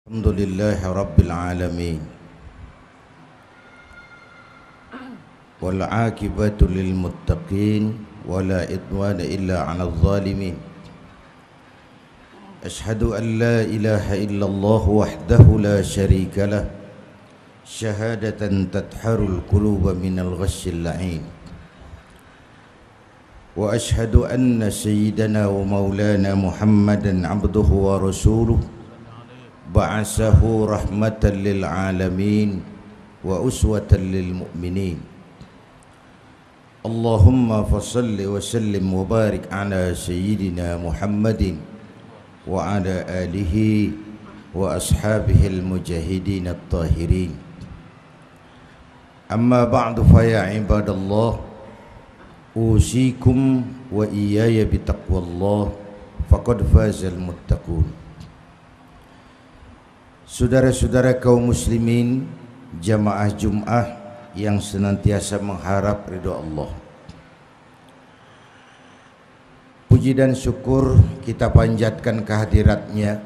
Alhamdulillahi Rabbil Alamin wal aqibatu lil muttaqin wala idwana illa 'alal zalimin. Ashhadu an la ilaha illallah wahdahu la syarika lah syahadatan tadharul quluba minal ghasyil la'in. Wa ashhadu anna sayyidana wa maulana Muhammadan 'abduhu wa rasuluh ba'asahu rahmatan lil alamin wa uswatan lil mu'minin. Allahumma fassalli wa sallim wa barik ala sayyidina Muhammadin wa ala alihi wa ashabihi al mujahidin at-tahirin. Amma ba'du fa ya ibadallah, usikum wa iyaya bitaqwallah faqad fazal muttaqun. Saudara-saudara kaum muslimin, jamaah Jum'ah yang senantiasa mengharap ridha Allah, puji dan syukur kita panjatkan kehadiratnya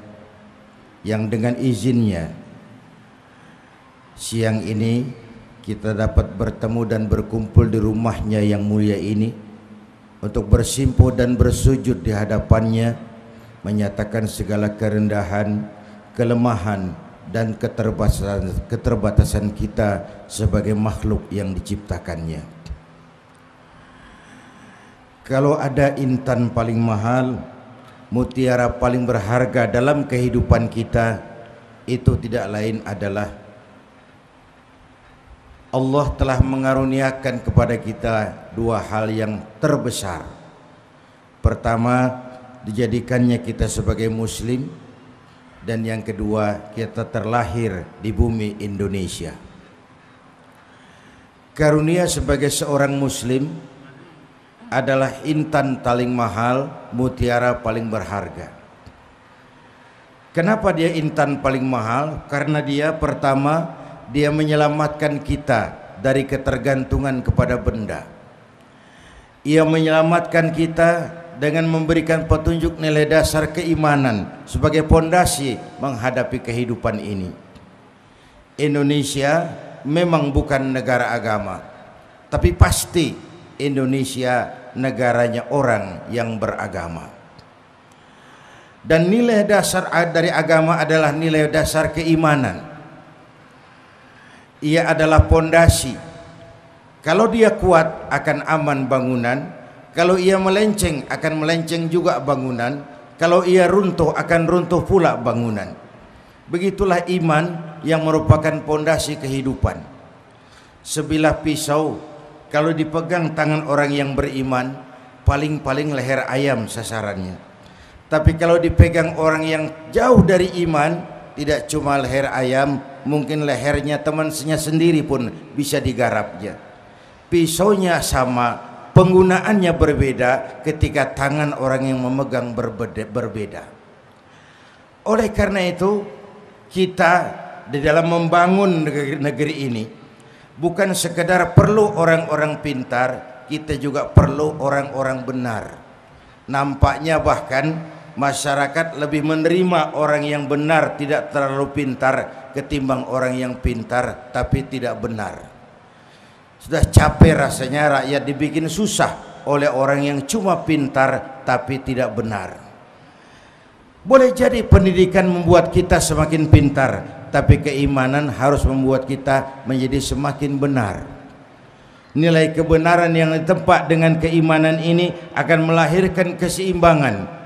yang dengan izinnya siang ini kita dapat bertemu dan berkumpul di rumahnya yang mulia ini untuk bersimpuh dan bersujud di hadapannya, menyatakan segala kerendahan, kelemahan dan keterbatasan kita sebagai makhluk yang diciptakannya. Kalau ada intan paling mahal, mutiara paling berharga dalam kehidupan kita, itu tidak lain adalah Allah telah mengaruniakan kepada kita dua hal yang terbesar. Pertama, dijadikannya kita sebagai muslim, dan yang kedua, kita terlahir di bumi Indonesia. Karunia sebagai seorang muslim adalah intan paling mahal, mutiara paling berharga. Kenapa dia intan paling mahal? Karena dia pertama, dia menyelamatkan kita dari ketergantungan kepada benda. Ia menyelamatkan kita dengan memberikan petunjuk nilai dasar keimanan sebagai pondasi menghadapi kehidupan ini. Indonesia memang bukan negara agama, tapi pasti Indonesia negaranya orang yang beragama. Dan nilai dasar dari agama adalah nilai dasar keimanan. Ia adalah pondasi. Kalau dia kuat akan aman bangunan, kalau ia melenceng akan melenceng juga bangunan, kalau ia runtuh akan runtuh pula bangunan. Begitulah iman yang merupakan pondasi kehidupan. Sebilah pisau kalau dipegang tangan orang yang beriman, paling-paling leher ayam sasarannya. Tapi kalau dipegang orang yang jauh dari iman, tidak cuma leher ayam, mungkin lehernya temannya sendiri pun bisa digarapnya. Pisaunya sama, penggunaannya berbeda ketika tangan orang yang memegang berbeda. Oleh karena itu, kita di dalam membangun negeri ini bukan sekedar perlu orang-orang pintar, kita juga perlu orang-orang benar. Nampaknya bahkan masyarakat lebih menerima orang yang benar, tidak terlalu pintar, ketimbang orang yang pintar tapi tidak benar. Sudah capek rasanya rakyat dibikin susah oleh orang yang cuma pintar tapi tidak benar. Boleh jadi pendidikan membuat kita semakin pintar, tapi keimanan harus membuat kita menjadi semakin benar. Nilai kebenaran yang ditempa dengan keimanan ini akan melahirkan keseimbangan.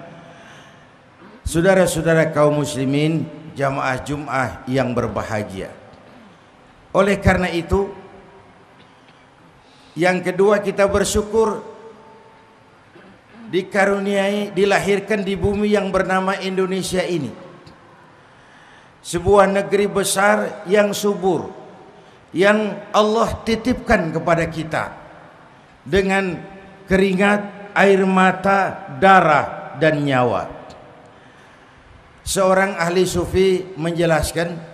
Saudara-saudara kaum muslimin, jamaah Jum'ah yang berbahagia. Oleh karena itu, yang kedua, kita bersyukur dikaruniai, dilahirkan di bumi yang bernama Indonesia ini. Sebuah negeri besar yang subur, yang Allah titipkan kepada kita dengan keringat, air mata, darah, dan nyawa. Seorang ahli sufi menjelaskan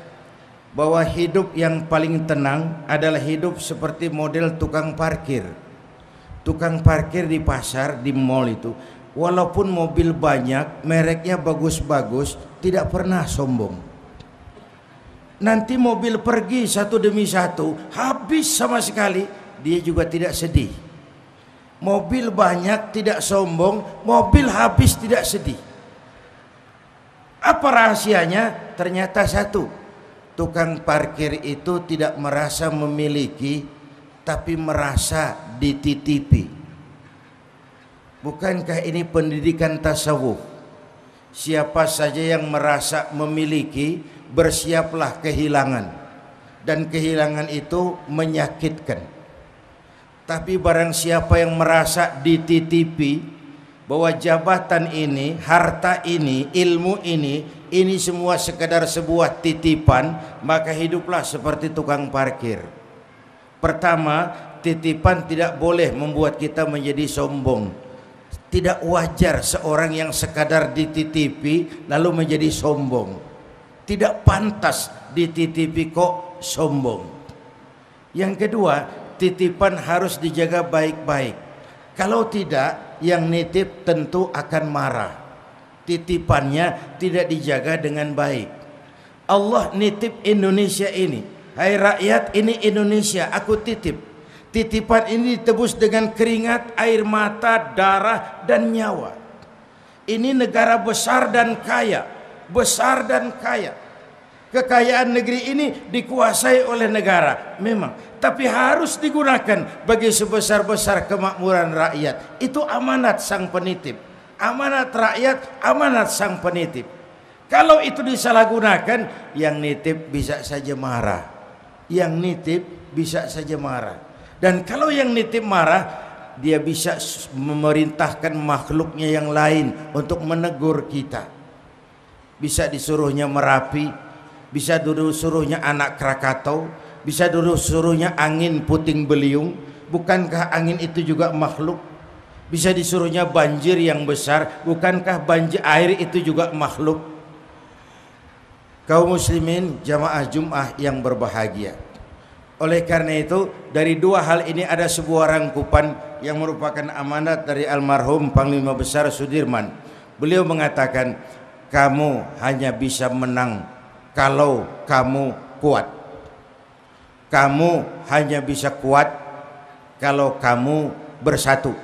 bahwa hidup yang paling tenang adalah hidup seperti model tukang parkir. Tukang parkir di pasar, di mall itu, walaupun mobil banyak, mereknya bagus-bagus, tidak pernah sombong. Nanti mobil pergi satu demi satu, habis sama sekali, dia juga tidak sedih. Mobil banyak tidak sombong, mobil habis tidak sedih. Apa rahasianya? Ternyata satu, tukang parkir itu tidak merasa memiliki, tapi merasa dititipi. Bukankah ini pendidikan tasawuf? Siapa saja yang merasa memiliki, bersiaplah kehilangan. Dan kehilangan itu menyakitkan. Tapi barang siapa yang merasa dititipi, bahwa jabatan ini, harta ini, ilmu ini semua sekedar sebuah titipan, maka hiduplah seperti tukang parkir. Pertama, titipan tidak boleh membuat kita menjadi sombong. Tidak wajar seorang yang sekadar dititipi lalu menjadi sombong. Tidak pantas dititipi kok sombong. Yang kedua, titipan harus dijaga baik-baik. Kalau tidak, yang nitip tentu akan marah. Titipannya tidak dijaga dengan baik. Allah nitip Indonesia ini. Hai rakyat, ini Indonesia, aku titip. Titipan ini ditebus dengan keringat, air mata, darah, dan nyawa. Ini negara besar dan kaya. Besar dan kaya. Kekayaan negeri ini dikuasai oleh negara, memang. Tapi harus digunakan bagi sebesar-besar kemakmuran rakyat. Itu amanat sang penitip. Amanat rakyat, amanat sang penitip. Kalau itu disalahgunakan, yang nitip bisa saja marah. Yang nitip bisa saja marah. Dan kalau yang nitip marah, dia bisa memerintahkan makhluknya yang lain untuk menegur kita. Bisa disuruhnya Merapi, bisa disuruhnya anak Krakatau, bisa disuruhnya angin puting beliung. Bukankah angin itu juga makhluk? Bisa disuruhnya banjir yang besar, bukankah banjir air itu juga makhluk? Kaum muslimin jamaah Jum'ah yang berbahagia. Oleh karena itu, dari dua hal ini ada sebuah rangkupan yang merupakan amanat dari almarhum Panglima Besar Sudirman. Beliau mengatakan, kamu hanya bisa menang kalau kamu kuat. Kamu hanya bisa kuat kalau kamu bersatu.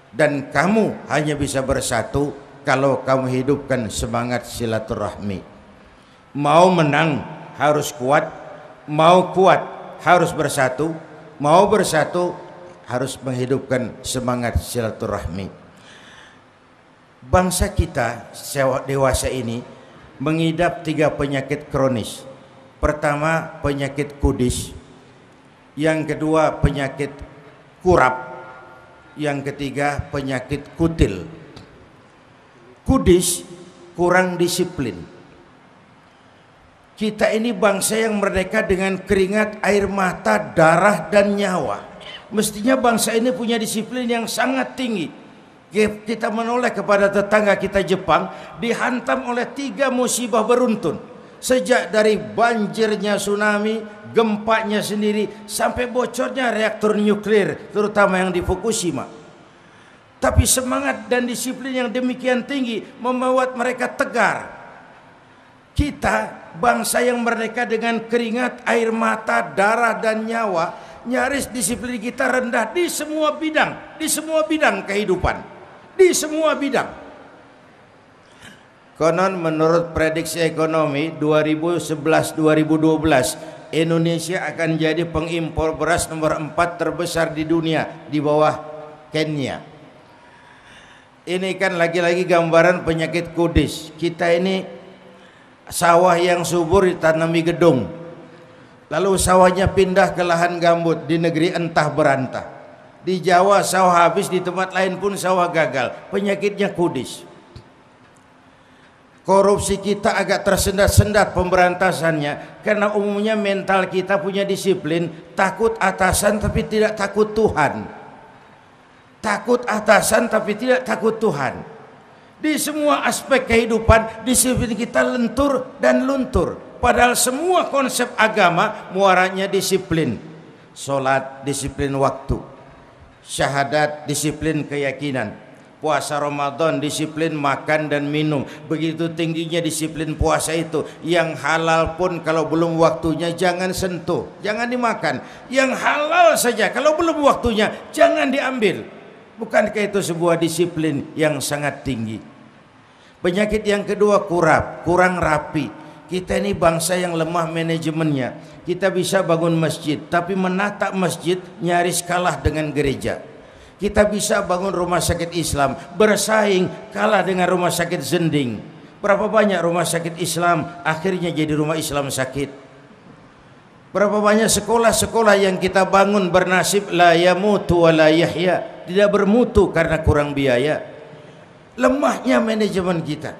Dan kamu hanya bisa bersatu kalau kamu hidupkan semangat silaturahmi. Mau menang harus kuat, mau kuat harus bersatu, mau bersatu harus menghidupkan semangat silaturahmi. Bangsa kita dewasa ini mengidap 3 penyakit kronis. Pertama, penyakit kudis. Yang kedua, penyakit kurap. Yang ketiga, penyakit kutil. Kudis, kurang disiplin. Kita ini bangsa yang merdeka dengan keringat, air mata, darah, dan nyawa. Mestinya bangsa ini punya disiplin yang sangat tinggi. Kita menoleh kepada tetangga kita Jepang, dihantam oleh 3 musibah beruntun. Sejak dari banjirnya tsunami, gempanya sendiri, sampai bocornya reaktor nuklir, terutama yang di Fukushima. Tapi semangat dan disiplin yang demikian tinggi membuat mereka tegar. Kita, bangsa yang merdeka dengan keringat, air mata, darah, dan nyawa, nyaris disiplin kita rendah di semua bidang kehidupan, di semua bidang. Konon menurut prediksi ekonomi 2011-2012, Indonesia akan jadi pengimpor beras nomor 4 terbesar di dunia, di bawah Kenya. Ini kan lagi-lagi gambaran penyakit kudis. Kita ini sawah yang subur ditanami gedung, lalu sawahnya pindah ke lahan gambut di negeri entah berantah. Di Jawa sawah habis, di tempat lain pun sawah gagal. Penyakitnya kudis. Korupsi kita agak tersendat-sendat pemberantasannya, karena umumnya mental kita punya disiplin, takut atasan tapi tidak takut Tuhan. Takut atasan tapi tidak takut Tuhan. Di semua aspek kehidupan disiplin kita lentur dan luntur. Padahal semua konsep agama muaranya disiplin. Salat disiplin waktu, syahadat disiplin keyakinan, Puasa Ramadan disiplin makan dan minum. Begitu tingginya disiplin puasa itu. Yang halal pun kalau belum waktunya jangan sentuh, jangan dimakan. Yang halal saja kalau belum waktunya jangan diambil. Bukankah itu sebuah disiplin yang sangat tinggi? Penyakit yang kedua kurang rapi. Kita ini bangsa yang lemah manajemennya. Kita bisa bangun masjid, tapi menata masjid nyaris kalah dengan gereja. Kita bisa bangun rumah sakit Islam, bersaing kalah dengan rumah sakit Zending. Berapa banyak rumah sakit Islam akhirnya jadi rumah Islam sakit. Berapa banyak sekolah-sekolah yang kita bangun bernasib la yamutu wa la yahya, tidak bermutu karena kurang biaya. Lemahnya manajemen kita.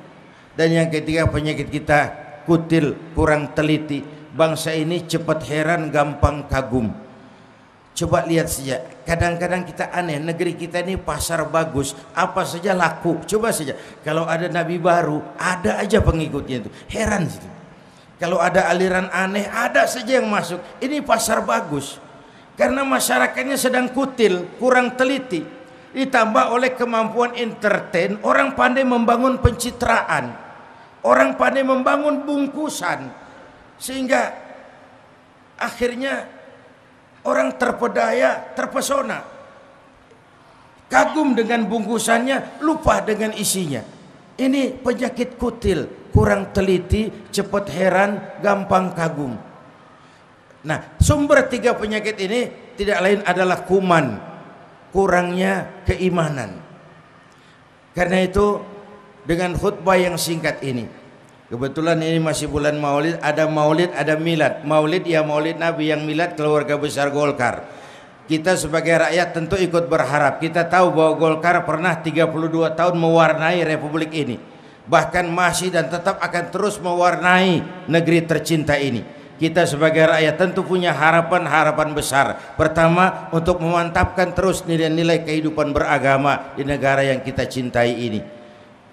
Dan yang ketiga penyakit kita kutil, kurang teliti. Bangsa ini cepat heran, gampang kagum. Coba lihat saja, kadang-kadang kita aneh, negeri kita ini pasar bagus, apa saja laku. Coba saja, kalau ada nabi baru, ada aja pengikutnya itu. Heran sih. Kalau ada aliran aneh, ada saja yang masuk. Ini pasar bagus. Karena masyarakatnya sedang kutil, kurang teliti. Ditambah oleh kemampuan entertain, orang pandai membangun pencitraan. Orang pandai membangun bungkusan. Sehingga akhirnya orang terpedaya, terpesona, kagum dengan bungkusannya, lupa dengan isinya. Ini penyakit kutil, kurang teliti, cepat heran, gampang kagum. Nah, sumber tiga penyakit ini tidak lain adalah kuman, kurangnya keimanan. Karena itu dengan khutbah yang singkat ini, kebetulan ini masih bulan Maulid, ada milad. Maulid ya Maulid Nabi, yang milad keluarga besar Golkar. Kita sebagai rakyat tentu ikut berharap. Kita tahu bahwa Golkar pernah 32 tahun mewarnai republik ini. Bahkan masih dan tetap akan terus mewarnai negeri tercinta ini. Kita sebagai rakyat tentu punya harapan-harapan besar. Pertama, untuk memantapkan terus nilai-nilai kehidupan beragama di negara yang kita cintai ini.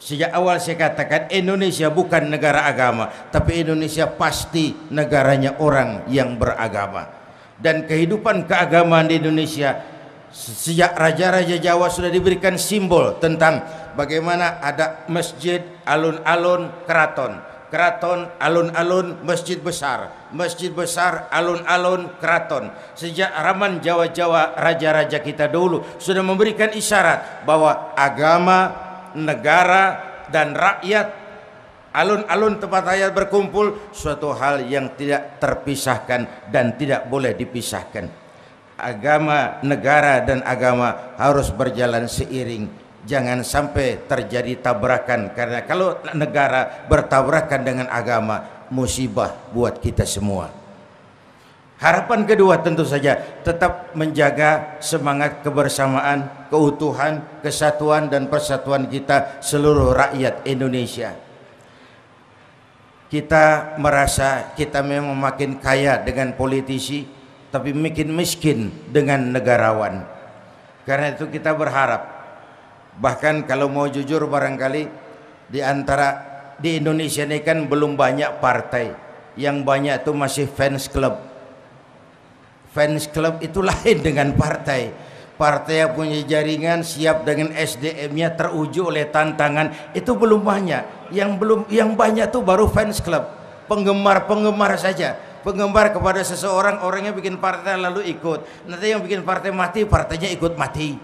Sejak awal saya katakan Indonesia bukan negara agama, tapi Indonesia pasti negaranya orang yang beragama. Dan kehidupan keagamaan di Indonesia sejak raja-raja Jawa sudah diberikan simbol tentang bagaimana ada masjid, alun-alun, keraton, keraton, alun-alun, masjid besar, masjid besar, alun-alun, keraton. Sejak zaman Jawa-Jawa raja-raja kita dulu sudah memberikan isyarat bahwa agama, negara dan rakyat, alun-alun tempat rakyat berkumpul, suatu hal yang tidak terpisahkan dan tidak boleh dipisahkan. Agama, negara dan agama harus berjalan seiring. Jangan sampai terjadi tabrakan, karena kalau negara bertabrakan dengan agama, musibah buat kita semua. Harapan kedua tentu saja tetap menjaga semangat kebersamaan, keutuhan, kesatuan dan persatuan kita seluruh rakyat Indonesia. Kita merasa kita memang makin kaya dengan politisi, tapi makin miskin dengan negarawan. Karena itu kita berharap, bahkan kalau mau jujur barangkali di Indonesia ini kan belum banyak partai, yang banyak itu masih fans club. Fans club itu lain dengan partai. Partai yang punya jaringan, siap dengan SDM-nya, teruji oleh tantangan, itu belum banyak. Yang banyak tuh baru fans club, penggemar saja. Penggemar kepada seseorang, orangnya bikin partai lalu ikut. Nanti yang bikin partai mati, partainya ikut mati.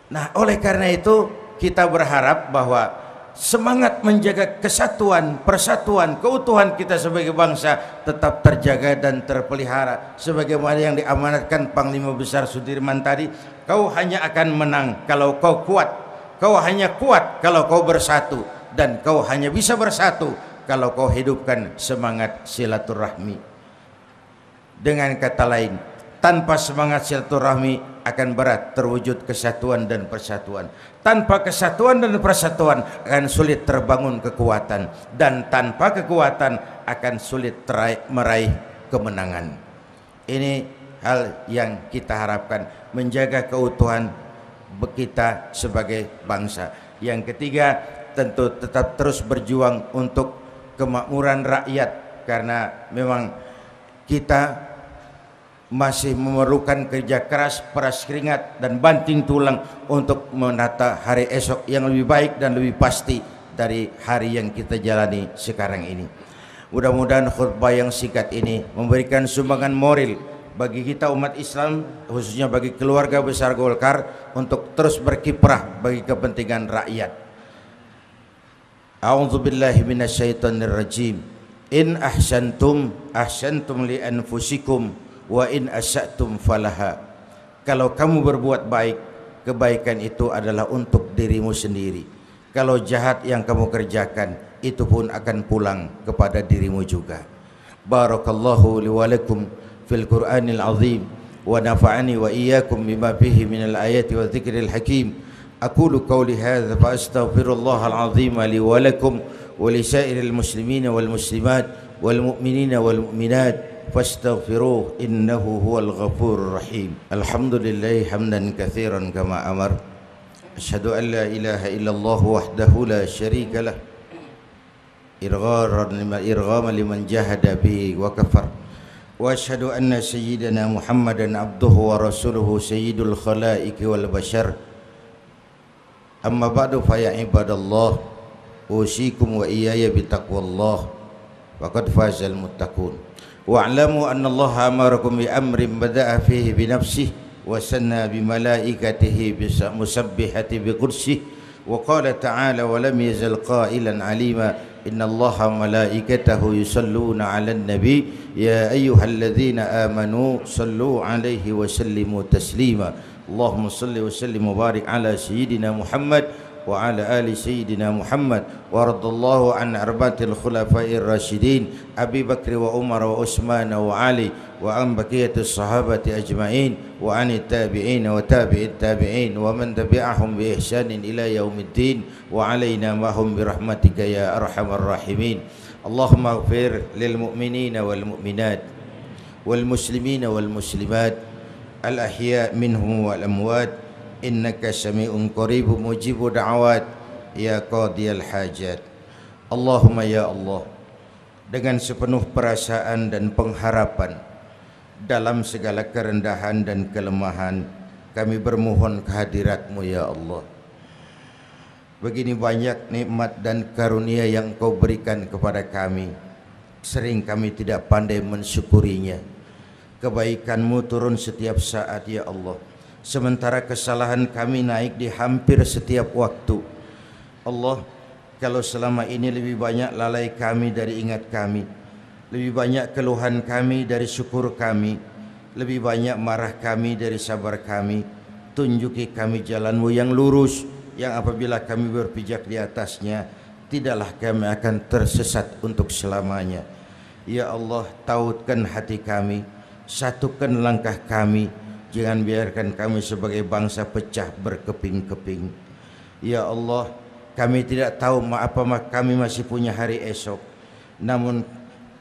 Nah, oleh karena itu kita berharap bahwa semangat menjaga kesatuan, persatuan, keutuhan kita sebagai bangsa tetap terjaga dan terpelihara sebagaimana yang diamanatkan Panglima Besar Sudirman tadi. Kau hanya akan menang kalau kau kuat, kau hanya kuat kalau kau bersatu, dan kau hanya bisa bersatu kalau kau hidupkan semangat silaturahmi. Dengan kata lain, tanpa semangat silaturahmi akan berat terwujud kesatuan dan persatuan. Tanpa kesatuan dan persatuan akan sulit terbangun kekuatan, dan tanpa kekuatan akan sulit meraih kemenangan. Ini hal yang kita harapkan, menjaga keutuhan kita sebagai bangsa. Yang ketiga, tentu tetap terus berjuang untuk kemakmuran rakyat, karena memang kita masih memerlukan kerja keras, peras keringat dan banting tulang untuk menata hari esok yang lebih baik dan lebih pasti dari hari yang kita jalani sekarang ini. Mudah-mudahan khutbah yang singkat ini memberikan sumbangan moral bagi kita umat Islam, khususnya bagi keluarga besar Golkar, untuk terus berkiprah bagi kepentingan rakyat. A'udzubillahi minasyaitonirrajim. In ahsantum ahsantum li anfusikum wa in asa'tum falaha. Kalau kamu berbuat baik, kebaikan itu adalah untuk dirimu sendiri. Kalau jahat yang kamu kerjakan, itu pun akan pulang kepada dirimu juga. Barakallahu li wa lakum fil Qur'anil azim wa nafa'ani wa iyyakum bima fihi minal ayati wa dzikril hakim. Aqulu qawli hadza fa astaghfirullahal azim li wa lakum wa li sairil muslimina wal muslimat wal mu'minina wal mu'minat fastaghfiruh innahu huwal ghafurur rahim. Alhamdulillah hamdan katsiran kama amar. Asyhadu an la ilaha illallah wahdahu la syarika lah irghaman liman jahada bihi wa kafar. Wa asyhadu anna sayyidana Muhammadan abduhu wa rasuluhu sayyidul khalaiqi wal bashar. Amma ba'du fa ya ibadallah usikum wa iyaya bitaqwallah faqad fazal muttaqun. Wa'lamu anna Allah amarakum bi amrin bada'a fihi bi nafsihi wa sanna bi malaikatihi musabbihati bi qudsihi wa qala ta'ala wa lam yazal qailan alima inna Allaha malaikatahu yusalluna 'alan nabi ya ayyuhalladzina amanu sallu 'alaihi wa sallimu taslima. Allahumma salli wa sallim wa barik ala sayyidina Muhammad wa ala ali sayyidina Muhammad wa radallahu an arba'atil khulafa'ir rasyidin Abi Bakr wa Umar wa Utsman wa Ali wa an baqiyatis sahabati ajma'in wa anit tabi'in wa tabi'it tabi'in wa man tabi'ahum bi ihsanin ila yaumiddin wa alaina mahum bi rahmatika ya arhamar rahimin. Allahumma ighfir lil mu'minina wal mu'minat wal muslimina wal muslimat al ahya' minhum wal amwat innaka sami'un qaribun mujibu da'awat ya qadiyal hajat. Allahumma ya Allah, dengan sepenuh perasaan dan pengharapan dalam segala kerendahan dan kelemahan kami bermohon kehadirat-Mu ya Allah. Begini banyak nikmat dan karunia yang Kau berikan kepada kami, sering kami tidak pandai mensyukurinya. Kebaikan-Mu turun setiap saat ya Allah, sementara kesalahan kami naik di hampir setiap waktu. Allah, kalau selama ini lebih banyak lalai kami dari ingat kami, lebih banyak keluhan kami dari syukur kami, lebih banyak marah kami dari sabar kami, tunjuki kami jalan-Mu yang lurus, yang apabila kami berpijak di atasnya, tidaklah kami akan tersesat untuk selamanya. Ya Allah, tautkan hati kami, satukan langkah kami, jangan biarkan kami sebagai bangsa pecah berkeping-keping. Ya Allah, kami tidak tahu apa kami masih punya hari esok, namun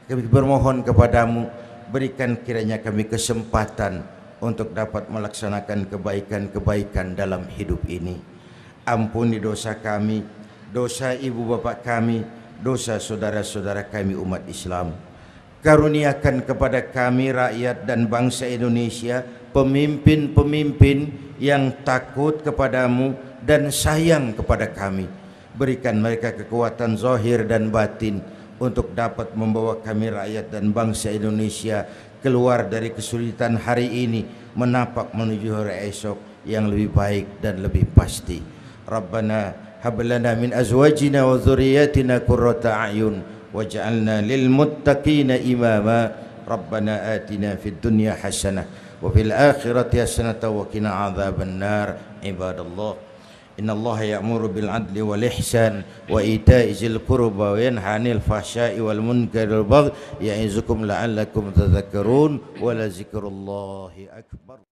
kami bermohon kepadamu, berikan kiranya kami kesempatan untuk dapat melaksanakan kebaikan-kebaikan dalam hidup ini. Ampuni dosa kami, dosa ibu bapak kami, dosa saudara-saudara kami umat Islam. Karuniakan kepada kami rakyat dan bangsa Indonesia pemimpin-pemimpin yang takut kepadamu dan sayang kepada kami. Berikan mereka kekuatan zahir dan batin untuk dapat membawa kami rakyat dan bangsa Indonesia keluar dari kesulitan hari ini, menapak menuju hari esok yang lebih baik dan lebih pasti. Rabbana hab lana min azwajina wa dzurriyyatina qurrata a'yun waj'alna lil muttaqina imama. Rabbana atina fid dunya hasanah wa fil akhirati hasanatan wa qina adzaban nar. Ibadallah, innallaha ya'muru bil adli wal ihsan wa ita'i dzil qurba wa yanha 'anil fahsya'i wal munkari wal baghi ya'izukum la'allakum tadhakkarun wa la dzikrullahi akbar.